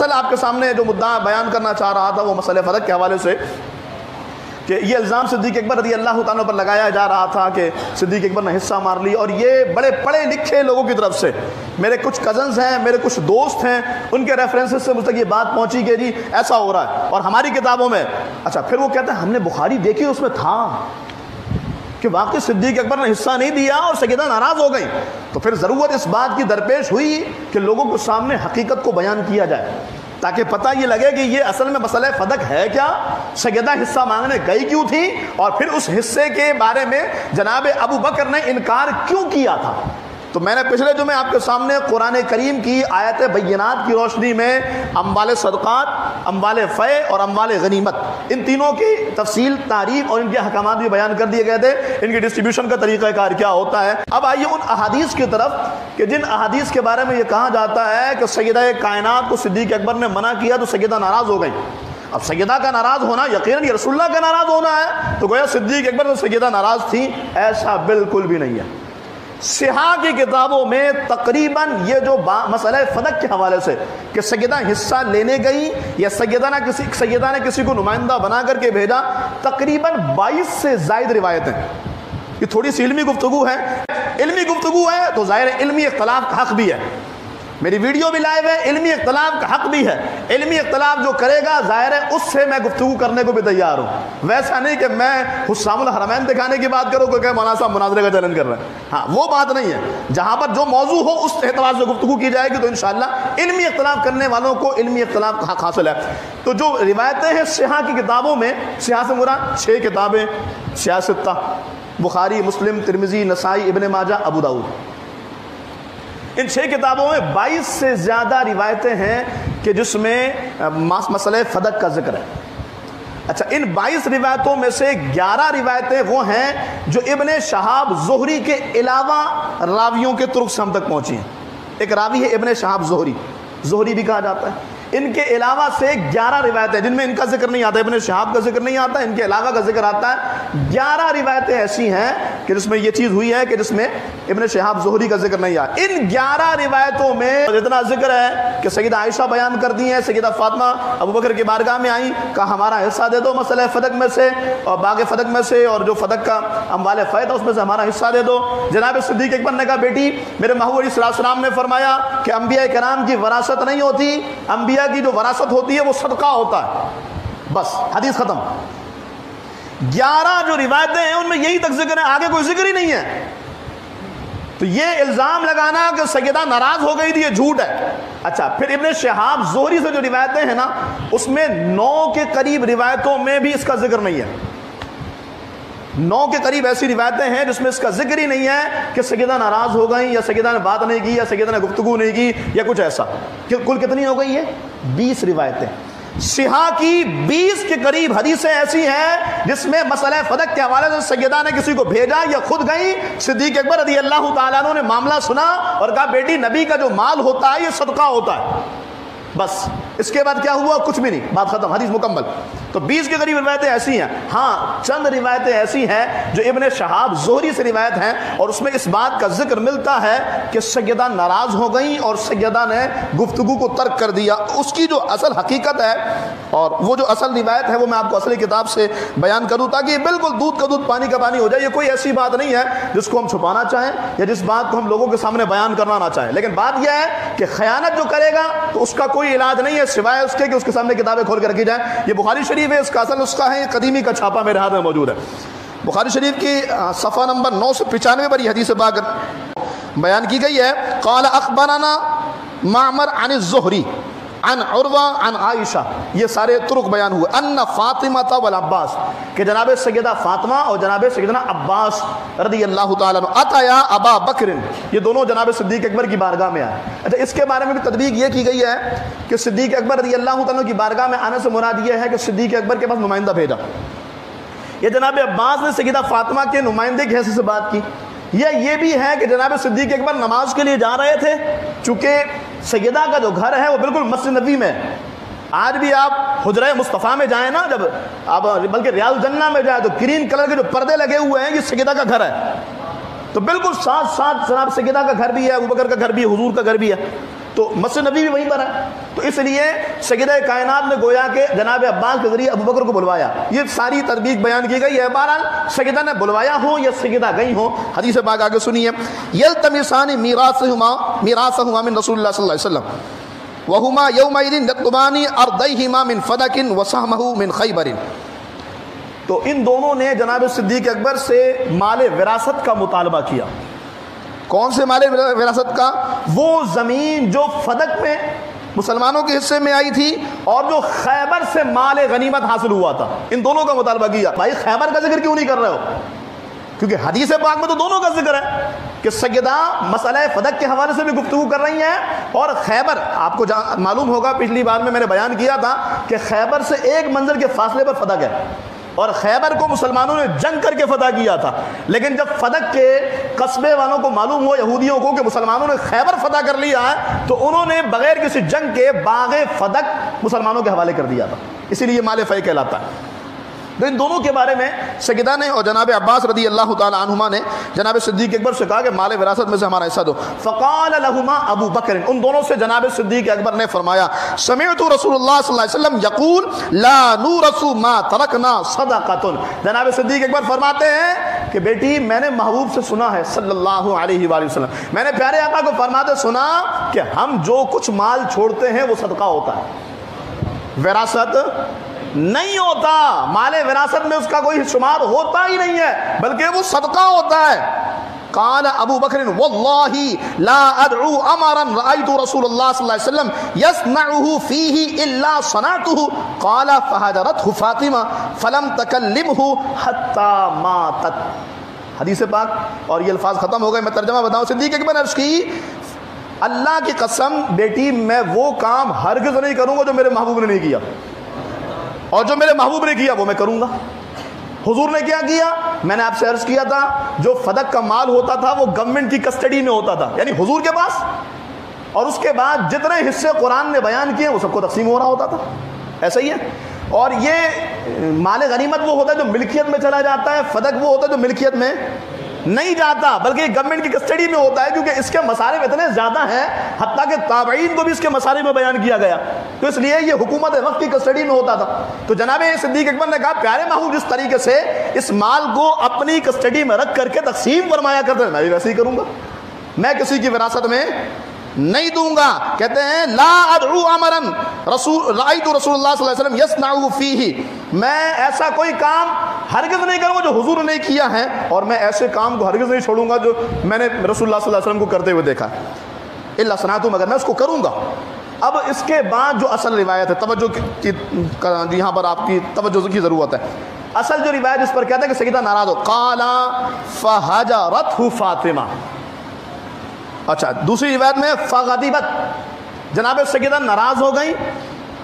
اصل آپ کے سامنے جو مدعا بیان کرنا چاہ رہا تھا وہ مسئلہ فدق کے حوالے سے کہ یہ الزام صدیق اکبر رضی اللہ تعالیٰ پر لگایا جا رہا تھا کہ صدیق اکبر نے حصہ مار لی، اور یہ بڑے پڑھے لکھے لوگوں کی طرف سے، میرے کچھ کزنز ہیں، میرے کچھ دوست ہیں، ان کے ریفرنسز سے مجھ تک یہ بات پہنچی کہ جی ایسا ہو رہا ہے اور ہماری کتابوں میں۔ اچھا پھر وہ کہتے ہیں ہم نے بخاری دیکھی، اس میں تھا کہ واقعی صدیق اکبر نے حصہ نہیں دیا اور سیدہ ناراض ہو گئی، تو پھر ضرورت اس بات کی درپیش ہوئی کہ لوگوں کے سامنے حقیقت کو بیان کیا جائے تاکہ پتہ یہ لگے کہ یہ اصل میں مسئلہ فدق ہے کیا، سیدہ حصہ مانگنے گئی کیوں تھی، اور پھر اس حصے کے بارے میں جناب ابو بکر نے انکار کیوں کیا تھا۔ تو میں نے پچھلے جمعے آپ کے سامنے قرآن کریم کی آیت بینات کی روشنی میں اموال صدقات، اموال فے اور اموال غنیمت، ان تینوں کی تفصیل، تعریف اور ان کے احکامات بھی بیان کر دیے گئے تھے، ان کی ڈسٹریبیوشن کا طریقہ کار کیا ہوتا ہے۔ اب آئیے ان احادیث کی طرف کہ جن احادیث کے بارے میں یہ کہا جاتا ہے کہ سیدہ کائنات کو صدیق اکبر نے منع کیا تو سیدہ ناراض ہو گئی۔ اب سیدہ کا ناراض ہونا یقیناً یہ رسول اللہ کا ناراض ہونا ہے، تو گویا صدیق اکبر تو سیدہ ناراض تھی، ایسا بالکل بھی نہیں ہے۔ سیاح کی کتابوں میں تقریباً یہ جو مسئلہ فدق کے حوالے سے کہ سیدہ حصہ لینے گئی یا سیدہ نے کسی کو نمائندہ بنا کر کے بھیجا، تقریباً 22 سے زائد روایتیں۔ یہ تھوڑی سی علمی گفتگو ہے، علمی گفتگو ہے تو ظاہر علمی اختلاف کا حق بھی ہے، میری ویڈیو بھی لائیو ہے، علمی اختلاف کا حق بھی ہے، علمی اختلاف جو کرے گا ظاہر ہے اس سے میں گفتگو کرنے کو بھی تیار ہوں، ویسا نہیں کہ میں حسام الحرمین دکھانے کی بات کروں کہ مولانا صاحب مناظرے کا چیلنج کر رہے ہیں، ہاں وہ بات نہیں ہے۔ جہاں پر جو موضوع ہو اس اعتبار سے گفتگو کی جائے گی تو انشاءاللہ علمی اختلاف کرنے والوں کو علمی اختلاف کا حق حاصل ہے۔ تو جو روایتیں ہیں سیاح کی کتابوں میں، سیاح سے مراد 6 کتابیں، سیاہ ستہ، بخاری، مسلم، ترمذی، نسائی، ابن ماجہ، ابو داؤد، ان 6 کتابوں میں 22 سے زیادہ روایتیں ہیں کہ جس میں مسئلہ فدق کا ذکر ہے۔ اچھا ان 22 روایتوں میں سے 11 روایتیں وہ ہیں جو ابن شہاب زہری کے علاوہ راویوں کے طرق سے ہم تک پہنچی ہیں۔ ایک راوی ہے ابن شہاب زہری بھی کہا جاتا ہے، ان کے علاوہ سے 11 روایتیں جن میں ان کا ذکر نہیں آتا، ابن شہاب کا ذکر نہیں آتا، ان کے علاوہ کا ذکر آتا ہے۔ 11 روایتیں ایسی ہیں کہ جس میں یہ چیز ہوئی ہے کہ جس میں ابن شہاب زہری کا ذکر نہیں آیا۔ ان 11 روایتوں میں اتنا ذکر ہے کہ سیدہ عائشہ بیان کر دی ہیں، سیدہ فاطمہ ابو بکر کی بارگاہ میں آئیں، کہا ہمارا حصہ دے دو مسئلہ فدق میں سے اور باغ فدق میں سے، اور جو فدق کا اموال فے تھا اس میں سے ہمارا حصہ دے دو۔ جناب صدیق اکبر نے کہا بیٹی میرے محبوب علیہ السلام نے فرمایا کہ انبیاء کرام کی وراثت نہیں ہوتی، انبیاء کی جو وراثت ہوتی ہے وہ صدقہ ہوتا ہے، بس حدیث ختم۔ 11 جو روایتیں ہیں ان میں یہی تک ذکر ہے، آگے کوئی ذکر ہی نہیں ہے۔ تو یہ الزام لگانا کہ سیدہ ناراض ہو گئی تھی یہ جھوٹ ہے۔ اچھا پھر ابن شہاب زہری سے جو روایتیں ہیں نا اس میں 9 کے قریب روایتوں میں بھی اس کا ذکر نہیں ہے، 9 کے قریب ایسی روایتیں ہیں جس میں اس کا ذکر ہی نہیں ہے کہ سیدہ ناراض ہو گئیں یا سیدہ نے بات نہیں کی یا سیدہ نے گفتگو نہیں کی یا کچھ ایسا۔ کل کتنی ہو گئی ہے؟ 20 روایتیں۔ سیاح کی 20 کے قریب حدیثیں ایسی ہیں جس میں مسئلہ فدق کے حوالے سے سیدہ نے کسی کو بھیجا یا خود گئی، صدیق اکبر رضی اللہ تعالیٰ عنہ نے معاملہ سنا اور کہا بیٹی نبی کا جو مال ہوتا ہے یہ صدقہ ہوتا ہے، بس اس کے بعد کیا ہوا؟ کچھ بھی نہیں، بات ختم، حدیث مکمل۔ تو 20 کے قریب روایتیں ایسی ہیں۔ ہاں چند روایتیں ایسی ہیں جو ابن شہاب زہری سے روایت ہیں اور اس میں اس بات کا ذکر ملتا ہے کہ سیدہ ناراض ہو گئیں اور سیدہ نے گفتگو کو ترک کر دیا۔ اس کی جو اصل حقیقت ہے اور وہ جو اصل روایت ہے وہ میں آپ کو اصلی کتاب سے بیان کروں تاکہ یہ بالکل دودھ کا دودھ پانی کا پانی ہو جائے۔ یہ کوئی ایسی بات نہیں ہے جس کو ہم چھپانا چاہیں یا جس بات کو ہم لوگوں کے سامنے بیان کرنا نہ چاہیں، لیکن بات یہ ہے کہ خیانت جو کرے گا تو اس کا کوئی علاج نہیں ہے سوائے اس کے کہ اس کے سامنے کتابیں کھول کے رکھی جائیں۔ یہ بخاری شریف ہے، اس کا اصل نسخہ ہے، قدیمی کا چھاپا میرے ہاتھ میں موجود ہے۔ بخاری شریف کی صفحہ نمبر 995 پر یہ حدیث پاک بیان کی گئی ہے۔ قال اخبرنا معمر عن الزہری عن عروہ عن عائشہ، یہ سارے طرق بیان ہوئے۔ ان فاطمہ والعباس، کہ جناب سیدہ فاطمہ اور جناب سیدنا عباس رضی اللہ تعالیٰ عنہ اتیا ابا بکر، یہ دونوں جناب صدیق اکبر کی بارگاہ میں آئے۔ اچھا اس کے بارے میں بھی تدبیق یہ کی گئی ہے کہ صدیق اکبر رضی اللہ تعالیٰ کی بارگاہ میں آنے سے مراد یہ ہے کہ صدیق اکبر کے پاس نمائندہ بھیجا، یہ جناب عباس نے سیدہ فاطمہ کے نمائندے کی حیثیت سے بات کی، یا یہ بھی ہے کہ جناب صدیق اکبر نماز کے لیے جا رہے تھے، چونکہ سیدہ کا جو گھر ہے وہ بالکل مسجد نبوی میں ہے۔ آج بھی آپ حجرہ مصطفیٰ میں جائیں نا، جب آپ بلکہ ریاض الجنہ میں جائیں تو گرین کلر کے جو پردے لگے ہوئے ہیں یہ سیدہ کا گھر ہے، تو بالکل ساتھ ساتھ جناب سیدہ کا گھر بھی ہے، ابوبکر کا گھر بھی ہے، حضور کا گھر بھی ہے۔ تو مسجد نبی بھی وہیں پر ہے. تو اس لیے سیدہ کائنات نے گویا کہ جناب عباس کے ذریعے ابو بکر کو بلوایا. یہ ساری تدبیر بیان کی گئی ہے. بہرحال سیدہ نے بلوایا ہو یا سیدہ گئی ہو, حدیث پاک آگے سنیے. یلتمسان میراثہما من رسول اللہ صلی اللہ علیہ وسلم وہما یومئذ یطلبان ارضیہما من فدک وسہمہ من خیبر. تو ان دونوں نے جناب صدیق اکبر سے مال وراثت کا مطالبہ کیا. کون سے مال وراثت کا؟ وہ زمین جو فدق میں مسلمانوں کے حصے میں آئی تھی اور جو خیبر سے مال غنیمت حاصل ہوا تھا, ان دونوں کا مطالبہ کیا. بھائی خیبر کا ذکر کیوں نہیں کر رہے ہو؟ کیونکہ حدیث پاک میں تو دونوں کا ذکر ہے کہ سیدہ مسئلہ فدق کے حوالے سے بھی گفتگو کر رہی ہیں, اور خیبر آپ کو معلوم ہوگا پچھلی بار میں نے بیان کیا تھا کہ خیبر سے ایک منزل کے فاصلے پر فدق ہے, اور خیبر کو مسلمانوں نے جنگ کر کے فتح کیا تھا. لیکن جب فدق کے قصبے والوں کو معلوم ہوا, یہودیوں کو, کہ مسلمانوں نے خیبر فتح کر لیا ہے, تو انہوں نے بغیر کسی جنگ کے باغ فدق مسلمانوں کے حوالے کر دیا تھا. اسی لیے مال فیع کہلاتا ہے. تو ان دونوں کے بارے میں سیدہ نے اور جناب عباس رضی اللہ تعالی عنہما نے جناب صدیق اکبر سے کہا کہ مال وراثت میں سے ہمارا حصہ دو. فقال لهما ابو بکر, ان دونوں سے جناب صدیق اکبر نے فرمایا, سمعت رسول اللہ صلی اللہ علیہ وسلم یقول لا نورث ما ترکنا صدقۃ. جناب صدیق اکبر فرماتے ہیں کہ بیٹی میں نے محبوب سے سنا ہے صلی اللہ علیہ وآلہ وسلم, میں نے پیارے آقا کو فرماتے سنا کہ ہم جو کچھ مال چھوڑتے ہیں وہ صدقہ ہوتا ہے, وراثت نہیں ہوتا. مال وراثت میں اس کا کوئی شمار ہوتا ہی نہیں ہے, بلکہ وہ صدقہ ہوتا ہے. قال ابو بکر واللہ لا ادعو امرا رأيت رسول اللہ صلی اللہ علیہ وسلم يصنعه فيه الا صنعته. قال فهجرته فاطمہ فلم تكلمه حتى ماتت. حدیث پاک, اور یہ الفاظ ختم ہو گئے, میں ترجمہ بتاؤں. صدیق اکبر نے عرض کی, اللہ کی قسم بیٹی میں وہ کام ہرگز نہیں کروں گا جو میرے محبوب نے نہیں کیا, اور جو میرے محبوب نے کیا وہ میں کروں گا. حضور نے کیا کیا؟ میں نے آپ سے عرض کیا تھا جو فدق کا مال ہوتا تھا وہ گورنمنٹ کی کسٹڈی میں ہوتا تھا, یعنی حضور کے پاس, اور اس کے بعد جتنے حصے قرآن نے بیان کیے وہ سب کو تقسیم ہو رہا ہوتا تھا. ایسا ہی ہے. اور یہ مال غنیمت وہ ہوتا ہے جو ملکیت میں چلا جاتا ہے, فدق وہ ہوتا ہے جو ملکیت میں نہیں جاتا بلکہ گورنمنٹ کی کسٹڈی میں ہوتا ہے, کیونکہ اس کے مصارف اتنے زیادہ ہیں حتیٰ کہ تابعین کو بھی اس کے مصارف میں بیان کیا گیا, تو اس لیے یہ حکومت وقت کی کسٹڈی میں ہوتا تھا. تو جناب صدیق اکبر نے کہا پیارے محبوب جس طریقے سے اس مال کو اپنی کسٹڈی میں رکھ کر کے تقسیم فرمایا کرتے ہیں, میں بھی ویسے ہی کروں گا, میں کسی کی وراثت میں نہیں دوں گا. کہتے ہیں لا ادعو امرا رأيت رسول اللہ صلی اللہ علیہ وسلم يصنعه فيه, میں ایسا کوئی کام ہرگز نہیں کروں گا جو حضور نے کیا ہے, اور میں ایسے کام کو ہرگز نہیں چھوڑوں گا جو میں نے رسول اللہ صلی اللہ علیہ وسلم کو کرتے ہوئے دیکھا, الا صنعته, مگر میں اس کو کروں گا. اب اس کے بعد جو اصل روایت ہے, توجہ کی یہاں پر آپ کی توجہ کی ضرورت ہے. اصل جو روایت اس پر کہتا ہے کہ سیدہ ناراض ہو, قال فهجرته فاطمہ. اچھا, دوسری روایت میں فغضبت, جناب سیدہ ناراض ہو گئی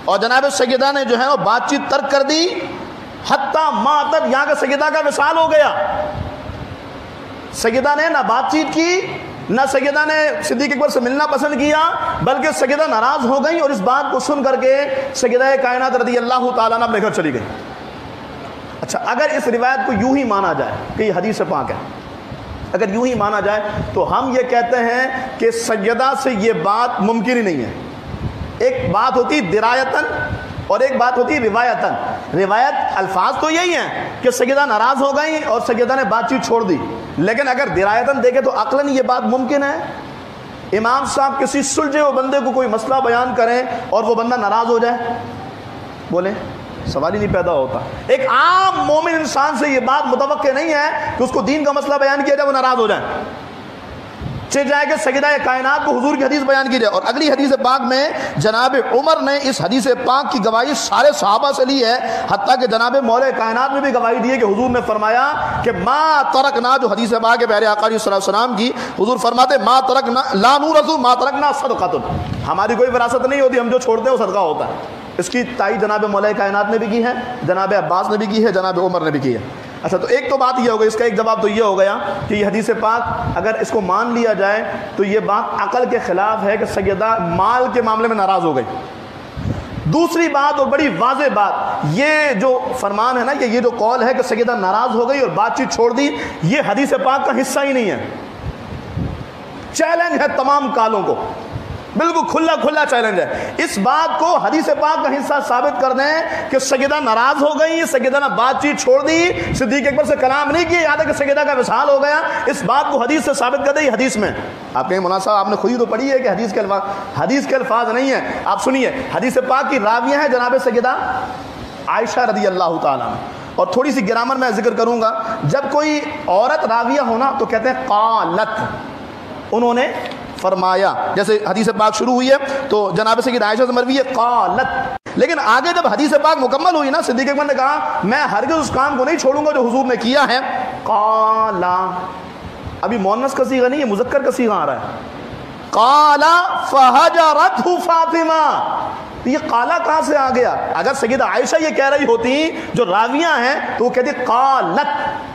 اور جناب سیدہ نے جو ہے وہ بات چیت ترک کر دی. حتیٰ ماتت, یہاں کا سیدہ کا وصال ہو گیا. سیدہ نے نہ بات چیت کی, نہ سیدہ نے صدیق اکبر سے ملنا پسند کیا, بلکہ سیدہ ناراض ہو گئی, اور اس بات کو سن کر کے سیدہ کائنات رضی اللہ تعالیٰ عنہ اپنے گھر چلی گئی. اچھا, اگر اس روایت کو یوں ہی مانا جائے کہ یہ حدیث پاک ہے, اگر یوں ہی مانا جائے تو ہم یہ کہتے ہیں کہ سیدہ سے یہ بات ممکن ہی نہیں ہے. ایک بات ہوتی درایتاً اور ایک بات ہوتی روایتاً. روایت الفاظ تو یہی ہیں کہ سیدہ ناراض ہو گئی اور سیدہ نے بات چیت چھوڑ دی, لیکن اگر درایتاً دیکھیں تو عقلاً یہ بات ممکن ہے. امام صاحب کسی سلجھے ہوئے بندے کو کوئی مسئلہ بیان کریں اور وہ بندہ ناراض ہو جائے, بولیں سوال ہی نہیں پیدا ہوتا. ایک عام مومن انسان سے یہ بات متوقع نہیں ہے کہ اس کو دین کا مسئلہ بیان کیا جائے وہ ناراض ہو جائے. چل جائے کہ سیدہ کائنات کو حضور کی حدیث بیان کی جائے. اور اگلی حدیث پاک میں جناب عمر نے اس حدیث پاک کی گواہی سارے صحابہ سے لی ہے, حتیٰ کہ جناب مولا کائنات نے بھی گواہی دی ہے کہ حضور نے فرمایا کہ ما ترکنا, جو حدیث پاک ہے پیارے آقا صلی اللہ علیہ وسلم کی, حضور فرماتے ما ترکنا لا نورث ما ترکنا صدقۃ, ہماری کوئی وراثت نہیں ہوتی, ہم جو چھوڑتے ہیں وہ صدقہ ہوتا ہے. اس کی تائید جناب مولا کائنات نے بھی کی ہے, جناب عباس نے بھی کی ہے, جناب عمر نے بھی کی ہے. اچھا, تو ایک تو بات یہ ہو گئی, اس کا ایک جواب تو یہ ہو گیا کہ یہ حدیث پاک اگر اس کو مان لیا جائے تو یہ بات عقل کے خلاف ہے کہ سیدہ مال کے معاملے میں ناراض ہو گئی. دوسری بات اور بڑی واضح بات, یہ جو فرمان ہے نا, یہ جو قول ہے کہ سیدہ ناراض ہو گئی اور بات چیت چھوڑ دی, یہ حدیث پاک کا حصہ ہی نہیں ہے. چیلنج ہے تمام کالوں کو بالکل کھلا کھلا چیلنج ہے. اس بات کو حدیث پاک کا حصہ ثابت کر دیں کہ سیدہ ناراض ہو گئی, سیدہ نے بات چیت چھوڑ دی, صدیق اکبر سے کلام نہیں کیا, یاد ہے کہ سیدہ کا وصال ہو گیا. اس بات کو حدیث سے ثابت کر دیں. حدیث میں آپ کہیں مولانا صاحب آپ نے خود ہی تو پڑھی ہے کہ حدیث کے الفاظ نہیں ہیں. آپ سنیے, حدیث پاک کی راویہ ہیں جناب سیدہ عائشہ رضی اللہ تعالیٰ عنہ. اور تھوڑی سی گرامر میں ذکر کروں گا, جب کوئی عورت راویہ ہونا تو کہتے ہیں قالت, انہوں نے فرمایا. جیسے حدیث پاک شروع ہوئی ہے تو جناب سیدہ عائشہ سے مروی ہے قالت, لیکن آگے جب حدیث پاک مکمل ہوئی نا, صدیق اکبر نے کہا میں ہرگز اس کام کو نہیں چھوڑوں گا جو حضور نے کیا ہے. قالا, ابھی مؤنث کا صیغہ نہیں ہے, مذکر کا صیغہ آ رہا ہے. قالا فہجرتہ فاطمہ, یہ قالا کہاں سے آ گیا؟ اگر سیدہ عائشہ یہ کہہ رہی ہوتی جو راویہ ہیں تو وہ کہتی قالت,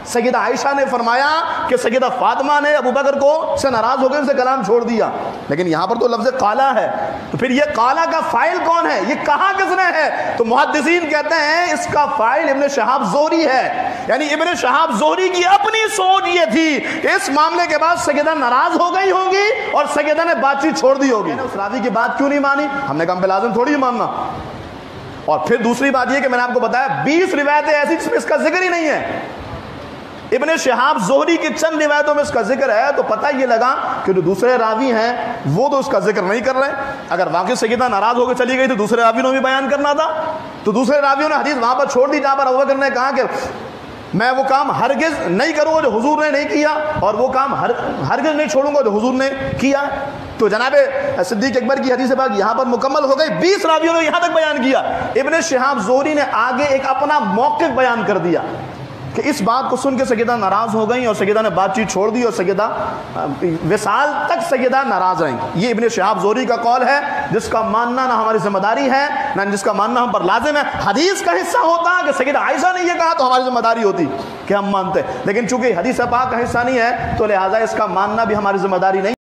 سیدہ عائشہ نے فرمایا کہ سیدہ فاطمہ نے ابو بکر کو سے ناراض ہو گئے, ان سے کلام چھوڑ دیا. لیکن یہاں پر تو لفظ قالا ہے, تو پھر یہ قالا کا فاعل کون ہے, یہ کہاں کس نے ہے؟ تو محدثین کہتے ہیں اس کا فاعل ابن شہاب زہری ہے. یعنی ابن شہاب زہری کی اپنی سوچ یہ تھی کہ اس معاملے کے بعد سیدہ ناراض ہو گئی ہوگی اور سیدہ نے بات چیت چھوڑ دی ہوگی. اس راوی کی بات کیوں نہیں مانی؟ ہم نے کہا ہم پہ لازم تھوڑی ماننا. اور پھر دوسری بات یہ کہ میں نے آپ کو بتایا 20 روایتیں ایسی جس میں اس کا ذکر ہی نہیں ہے. ابن شہاب زہری کی چند روایتوں میں اس کا ذکر ہے, تو پتہ یہ لگا کہ جو دوسرے راوی ہیں وہ تو اس کا ذکر نہیں کر رہے. اگر واقعی سیدہ ناراض ہو کے چلی گئی تو دوسرے راویوں نے بھی بیان کرنا تھا, تو دوسرے راویوں نے حدیث وہاں پر چھوڑ دی جہاں پر ابو بکر نے کہا کہ میں وہ کام ہرگز نہیں کروں گا جو حضور نے نہیں کیا, اور وہ کام ہرگز نہیں چھوڑوں گا جو حضور نے کیا. تو جناب صدیق اکبر کی حدیث پاک یہاں پر مکمل ہو گئی. 20 راویوں نے یہاں تک بیان کیا. ابن شہاب زہری نے آگے ایک اپنا موقف بیان کر دیا کہ اس بات کو سن کے سیدہ ناراض ہو گئیں اور سیدہ نے بات چیت چھوڑ دی اور سیدہ وصال تک سیدہ ناراض رہیں. یہ ابن شہاب زہری کا قول ہے جس کا ماننا نہ ہماری ذمہ داری ہے نہ جس کا ماننا ہم پر لازم ہے. حدیث کا حصہ ہوتا کہ سیدہ عائشہ نے یہ کہا تو ہماری ذمہ داری ہوتی کہ ہم مانتے, لیکن چونکہ حدیث پاک کا حصہ نہیں ہے تو لہٰذا اس کا ماننا بھی ہماری ذمہ داری نہیں.